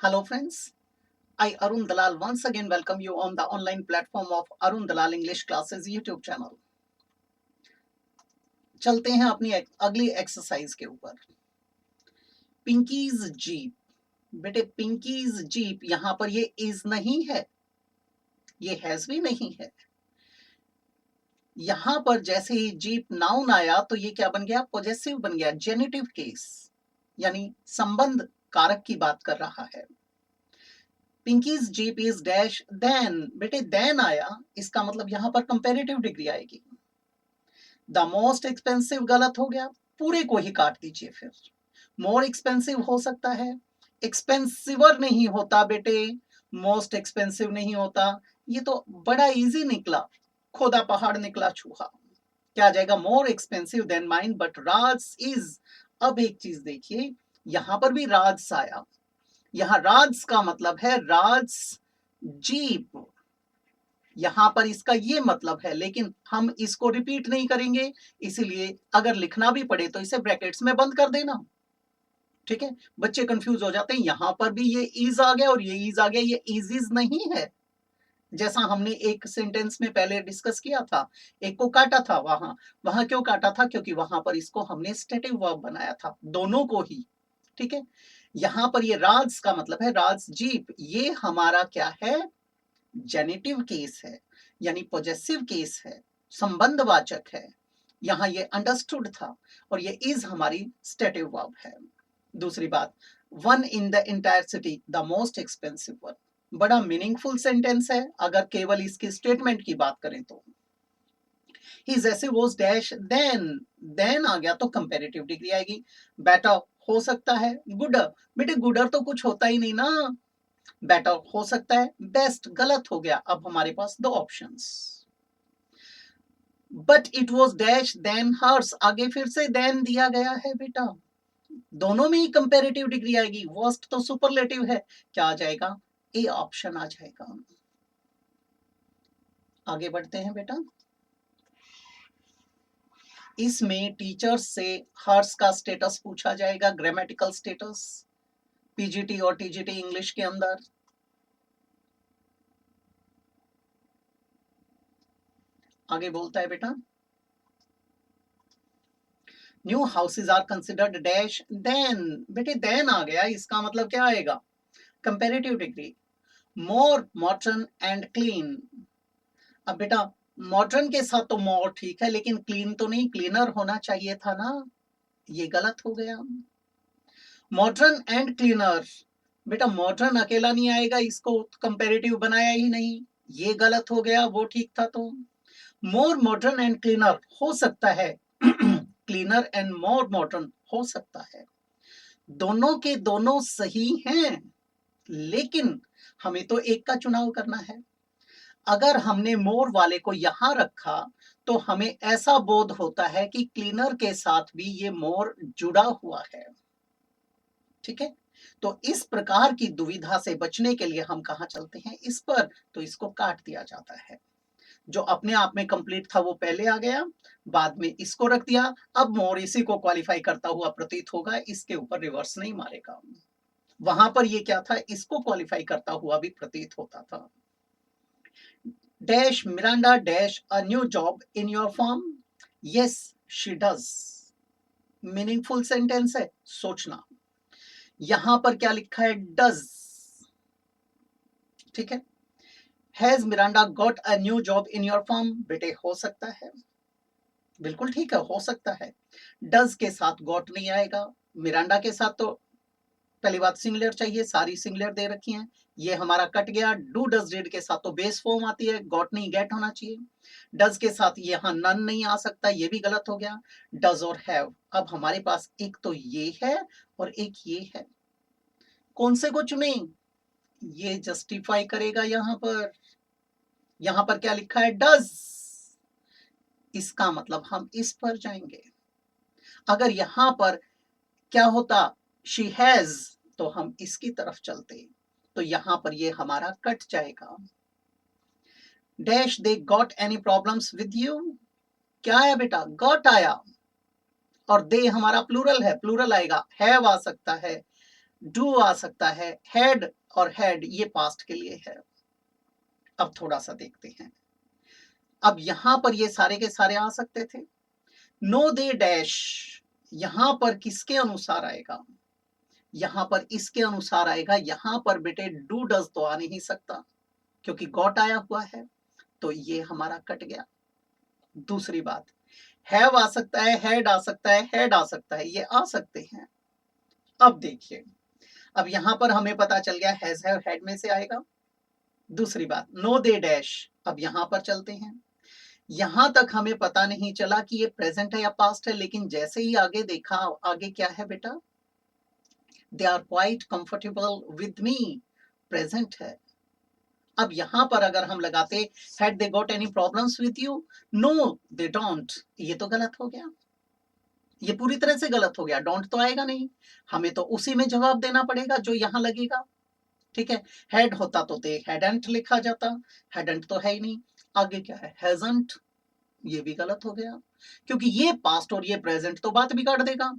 Hello friends, I Arun Dalal once again welcome you on the online platform of Arun Dalal English Classes YouTube channel. चलते हैं अपनी अगली exercise के ऊपर। Pinkies jeep, बेटे pinkies jeep, यहां पर ये इज नहीं है, ये हैज भी नहीं है। यहां पर जैसे ही जीप नाउन आया तो ये क्या बन गया? पॉजेसिव बन गया, जेनिटिव केस, यानी संबंध कारक की बात कर रहा है। Pinky's jeep is dash than, बेटे देन आया, इसका मतलब यहां पर कंपैरेटिव डिग्री आएगी। द मोस्ट एक्सपेंसिव गलत हो गया, पूरे को ही काट दीजिए। फिर मोर एक्सपेंसिव हो सकता है, एक्सपेंसिवर नहीं होता बेटे, मोस्ट एक्सपेंसिव नहीं होता। ये तो बड़ा इजी निकला, खोदा पहाड़ निकला चूहा। क्या आ जाएगा? More expensive than mine but Raj is. अब एक चीज देखिए, यहां पर भी राज आया, यहां राज का मतलब है राज जीप, यहां पर इसका ये मतलब है, लेकिन हम इसको रिपीट नहीं करेंगे, इसीलिए अगर लिखना भी पड़े तो इसे ब्रैकेट्स में बंद कर देना। ठीक है, बच्चे कंफ्यूज हो जाते हैं, यहां पर भी ये इज आ गया और ये इज आ गया, ये इज नहीं है। जैसा हमने एक सेंटेंस में पहले डिस्कस किया था, एक को काटा था, वहां वहां क्यों काटा था? क्योंकि वहां पर इसको हमने स्टेटिव वर्ब बनाया था, दोनों को ही। ठीक है, यहां पर ये राज का मतलब है राज जीप, ये हमारा क्या है? जेनेटिव केस है, यानी पॉजेसिव केस है, संबंधवाचक है। यहां ये अंडरस्टूड था और ये इज हमारी स्टेटिव वर्ब है। दूसरी बात, one in the entire city the most expensive one, बड़ा मीनिंगफुल सेंटेंस है अगर केवल इसकी स्टेटमेंट की बात करें तो। His essay was dash then आ गया तो कंपैरेटिव डिग्री आएगी। बेटर हो सकता है, गुडर, बेटे गुडर तो कुछ होता ही नहीं ना, बेटर हो सकता है, बेस्ट गलत हो गया। अब हमारे पास दो options. But it was dash than hers, आगे फिर से देन दिया गया है बेटा, दोनों में ही कंपैरेटिव डिग्री आएगी। वर्स्ट तो सुपरलेटिव है, क्या आ जाएगा? ए ऑप्शन आ जाएगा। आगे बढ़ते हैं बेटा, इसमें टीचर्स से हर्स का स्टेटस पूछा जाएगा, ग्रामेटिकल स्टेटस, पीजीटी और टीजीटी इंग्लिश के अंदर। आगे बोलता है बेटा, new houses are considered dash than, बेटे देन आ गया, इसका मतलब क्या आएगा? Comparative degree, more modern and clean. अब बेटा मॉडर्न के साथ तो मोर ठीक है, लेकिन क्लीन तो नहीं, क्लीनर होना चाहिए था ना, ये गलत हो गया। मॉडर्न एंड क्लीनर, बेटा मॉडर्न अकेला नहीं आएगा, इसको कंपैरेटिव बनाया ही नहीं, ये गलत हो गया, वो ठीक था। तो मोर मॉडर्न एंड क्लीनर हो सकता है, क्लीनर एंड मोर मॉडर्न हो सकता है, दोनों के दोनों सही हैं, लेकिन हमें तो एक का चुनाव करना है। अगर हमने मोर वाले को यहां रखा तो हमें ऐसा बोध होता है कि क्लीनर के साथ भी ये मोर जुड़ा हुआ है। ठीक है, तो इस प्रकार की दुविधा से बचने के लिए हम कहां चलते हैं? इस पर, तो इसको काट दिया जाता है। जो अपने आप में कंप्लीट था वो पहले आ गया, बाद में इसको रख दिया, अब मोर इसी को क्वालिफाई करता हुआ प्रतीत होगा, इसके ऊपर रिवर्स नहीं मारेगा। वहां पर ये क्या था? इसको क्वालिफाई करता हुआ भी प्रतीत होता था। Dash Miranda dash a new job in your form, yes she does, meaningful sentence है, सोचना। यहां पर क्या लिखा है? डज। ठीक है, has Miranda got a new job in your form, बेटे हो सकता है, बिल्कुल ठीक है, हो सकता है। डज के साथ गॉट नहीं आएगा, मिरांडा के साथ तो पहली बात सिंगुलर चाहिए, सारी सिंगुलर दे रखी हैं, ये हमारा कट गया। डू डज डिड के साथ तो बेस फॉर्म आती है, गॉट नहीं गेट होना चाहिए। डज के साथ यहाँ नन नहीं आ सकता, ये भी गलत हो गया। डज और हैव, अब हमारे पास एक तो ये है और एक ये है, कौन से को चुने? ये जस्टिफाई करेगा। यहां पर क्या लिखा है? डज, इसका मतलब हम इस पर जाएंगे। अगर यहां पर क्या होता? शी हैज, तो हम इसकी तरफ चलते, तो यहां पर ये हमारा कट जाएगा। Dash they got any problems with you, क्या आया बेटा? गॉट आया, और दे हमारा प्लूरल है, प्लूरल आएगा, हैव आ सकता है, डू आ सकता है, हैड और हैड ये पास्ट के लिए है। अब थोड़ा सा देखते हैं, अब यहां पर ये सारे के सारे आ सकते थे। नो दे डैश यहां पर किसके अनुसार आएगा, यहां पर इसके अनुसार आएगा। यहां पर बेटे डू डज तो आ नहीं सकता क्योंकि गॉट आया हुआ है, तो ये हमारा कट गया। दूसरी बात, हैव आ सकता है, हैड आ सकता है, हैड आ सकता है, ये आ सकते हैं। अब देखिए, अब यहां पर हमें पता चल गया हैज हैव हैड में से आएगा। दूसरी बात, नो दे डैश, अब यहां पर चलते हैं। यहां तक हमें पता नहीं चला कि ये प्रेजेंट है या पास्ट है, लेकिन जैसे ही आगे देखा, आगे क्या है बेटा, they are quite comfortable with me, present है। अब यहां पर अगर हम लगाते had they got any problems with you, no they don't, ये तो गलत हो गया, ये पूरी तरह से गलत हो गया। डोंट तो आएगा नहीं, हमें तो उसी में जवाब देना पड़ेगा जो यहां लगेगा। ठीक है, हैड होता तो दे हैडंट लिखा जाता, हैडंट तो है ही नहीं। आगे क्या है, हैजंट, ये भी गलत हो गया क्योंकि ये पास्ट और ये प्रेजेंट तो बात बिगाड़ देगा।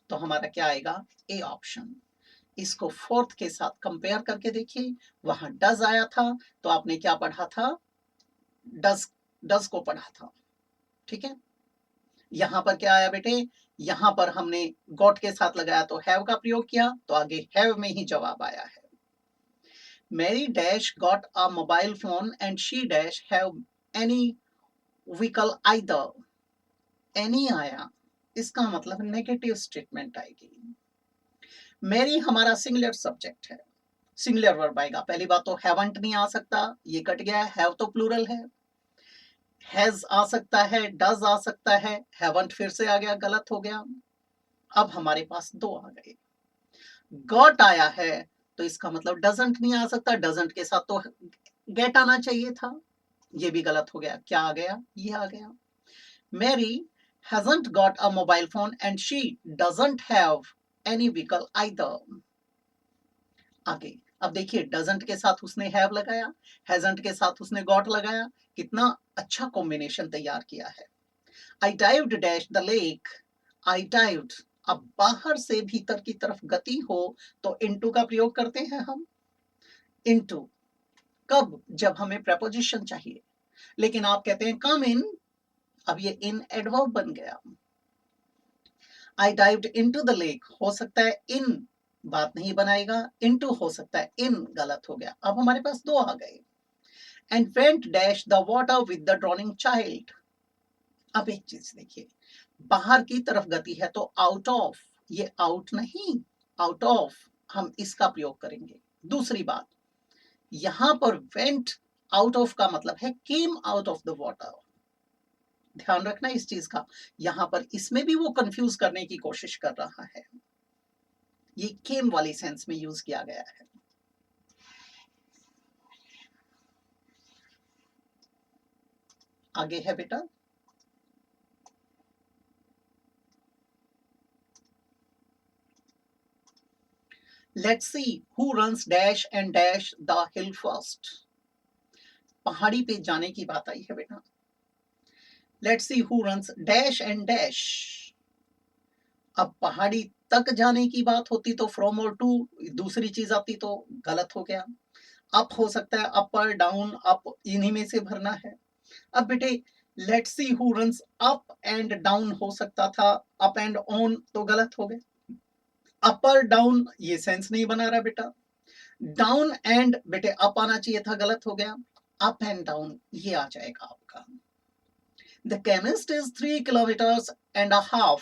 तो हमारा क्या आएगा, ए ऑप्शन। इसको फोर्थ के साथ कंपेयर करके देखिए, वहां डज आया था तो आपने क्या पढ़ा था, डज, डज को पढ़ा था। ठीक है, यहां पर क्या आया बेटे, यहां पर हमने गॉट के साथ लगाया तो हैव का प्रयोग किया, तो आगे हैव में ही जवाब आया है। Mary dash got a mobile phone and she dash have any vehicle either, any आया, इसका मतलब नेगेटिव स्टेटमेंट आएगी। मैरी हमारा सिंगुलर सब्जेक्ट है, सिंगुलर वर्ब आएगा। पहली बात तो हैवंट नहीं आ सकता, ये कट गया। हैव तो प्लूरल है। हैज आ सकता है, डज आ सकता है, हैवंट फिर से आ गया, गलत हो गया। अब हमारे पास दो आ गए। गॉट आया है तो इसका मतलब डजंट नहीं आ सकता, डजंट के साथ तो गेट आना चाहिए था, ये भी गलत हो गया। क्या आ गया, ये आ गया। Mary hasn't got a mobile phone and she doesn't have any vehicle either. आगे, अब देखिए, डजंट के साथ उसने हैव लगाया, हैजंट के साथ उसने गॉट लगाया, कितना अच्छा कॉम्बिनेशन तैयार किया है। I dived dash the lake, I dived, अब बाहर से भीतर की तरफ गति हो तो इनटू का प्रयोग करते हैं हम। इनटू कब, जब हमें प्रपोजिशन चाहिए, लेकिन आप कहते हैं कम इन, अब ये इन एडवर्ब बन गया। आई डाइव्ड इनटू द लेक, हो सकता है इन बात नहीं बनाएगा, इनटू हो सकता है इन, गलत हो गया। अब हमारे पास दो आ गए। And went dash the water with the drowning child, अब एक चीज देखिए, बाहर की तरफ गति है तो आउट ऑफ, ये आउट नहीं, आउट ऑफ, हम इसका प्रयोग करेंगे। दूसरी बात, यहां पर वेंट आउट ऑफ का मतलब है came out of the water, ध्यान रखना इस चीज का। यहां पर इसमें भी वो कंफ्यूज करने की कोशिश कर रहा है, ये केम वाली सेंस में यूज किया गया है। आगे है बेटा, let's see who runs dash and dash the hill first, पहाड़ी पे जाने की बात आई है बेटा। Let's see who runs dash and dash, अब पहाड़ी तक जाने की बात होती तो फ्रॉम और टू दूसरी चीज आती तो गलत हो गया। अप हो सकता है, अपर डाउन, अप इन्हीं में से भरना है। अब बेटे, let's see who runs up and down हो सकता था, अप एंड ऑन तो गलत हो गया। अपर डाउन ये सेंस नहीं बना रहा बेटा। डाउन एंड बेटे अप आना चाहिए था, गलत हो गया। अप एंड डाउन ये आ जाएगा आपका। The chemist is 3 kilometres and a half,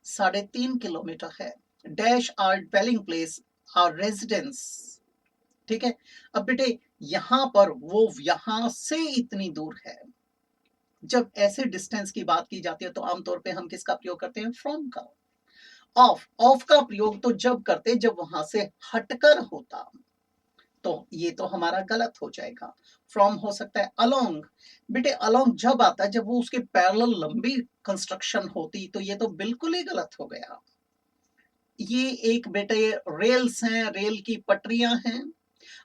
3.5 kilometre है। Dash or dwelling place, or residence, ठीक है। अब बेटे यहां पर वो यहां से इतनी दूर है, जब ऐसे डिस्टेंस की बात की जाती है तो आमतौर पे हम किसका प्रयोग करते हैं, फ्रॉम का। ऑफ, ऑफ का प्रयोग तो जब करते जब वहां से हटकर होता, तो ये तो हमारा गलत हो जाएगा। फ्रॉम हो सकता है अलोंग, बेटे अलोंग जब आता है जब वो उसके पैरेलल लंबी कंस्ट्रक्शन होती, तो ये तो बिल्कुल ही गलत हो गया। ये एक बेटे रेल्स हैं, रेल की पटरियां हैं,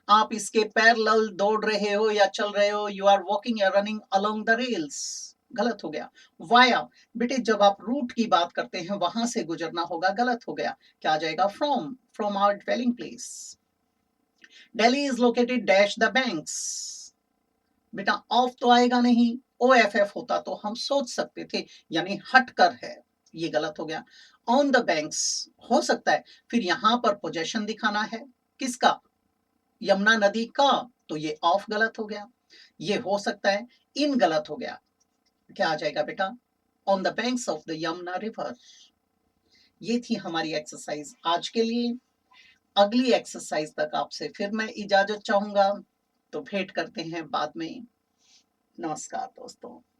आप इसके पैरेलल दौड़ रहे हो या चल रहे हो, यू आर वॉकिंग या रनिंग अलोंग द रेल्स, गलत हो गया। वाया, बेटे जब आप रूट की बात करते हैं वहां से गुजरना होगा, गलत हो गया। क्या आ जाएगा, from, from our dwelling place. Delhi is located dash the banks. बेटा ऑफ तो आएगा नहीं, OFF होता तो हम सोच सकते थे, यानी हटकर है, ये गलत हो गया। ऑन द बैंक्स हो सकता है, फिर यहां पर पोजेशन दिखाना है, किसका? यमुना नदी का, तो ये ऑफ गलत हो गया। ये हो सकता है, इन गलत हो गया। क्या आ जाएगा बेटा? On the banks of the Yamuna river. ये थी हमारी एक्सरसाइज आज के लिए। अगली एक्सरसाइज तक आपसे फिर मैं इजाजत चाहूंगा, तो भेंट करते हैं बाद में। नमस्कार दोस्तों।